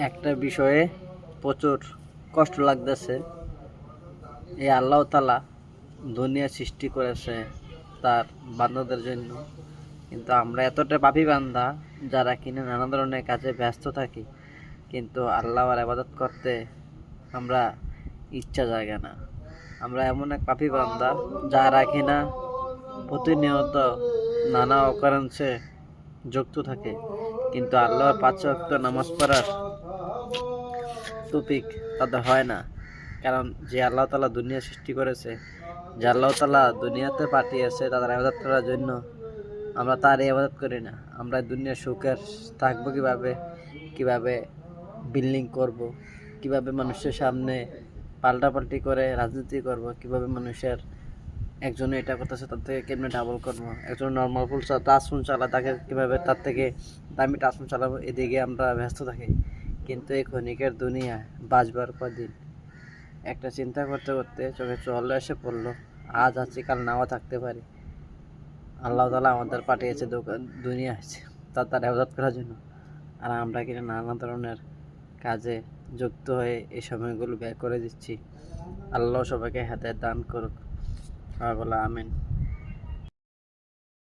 একটা বিষয়ে প্রচুর কষ্ট লাগতেছে। এই আল্লাহ তাআলা দুনিয়া সৃষ্টি করেছে তার বান্দাদের জন্য, কিন্তু আমরা এতটা পাপী বান্দা যারা কিনা নানা ধরনের কাজে ব্যস্ত থাকি, কিন্তু আল্লাহর ইবাদত করতে আমরা ইচ্ছা জাগে না। আমরা এমন এক পাপী বান্দা যারা কিনা প্রতিনিয়ত নানা অকারণে যুক্ত থাকে, কিন্তু আল্লাহর 5 ওয়াক্ত নামাজ পড়ার তৌফিক তাদের হয় না। কারণ যে আল্লাহ তাআলা দুনিয়া সৃষ্টি করেছে, যে আল্লাহ তাআলা দুনিয়াতে পাঠিয়েছে তাদের ইবাদত করার জন্য, আমরা তার ইবাদত করি না। আমরা দুনিয়ার সুখের থাকবো কিভাবে, কিভাবে বিল্ডিং করব, কিভাবে মানুষের সামনে পাল্টাপাল্টি করে রাজনীতি করব, কিভাবে মানুষের একজন এটা করতেছে তার থেকে কেমনে ডাবল করবো, একজন নর্মাল ফুল টাচফোন চালা তাকে কীভাবে তার থেকে দামি টাচফোন চালাবো, এদিকে আমরা ব্যস্ত থাকি। কিন্তু এই ক্ষণিকের দুনিয়া বাঁচবার পর দিন একটা চিন্তা করতে করতে চোখে জল এসে পড়লো, আজ আছি কাল নাও থাকতে পারি। আল্লাহ তাআলা আমাদের পাঠিয়েছে দুনিয়া আছে তার ইবাদত করার জন্য, আর আমরা কিনা নানা ধরনের কাজে যুক্ত হয়ে এই সময়গুলো ব্যয় করে দিচ্ছি। আল্লাহ সবাইকে হেদায়েত দান করুক। সবাই বলে আমিন।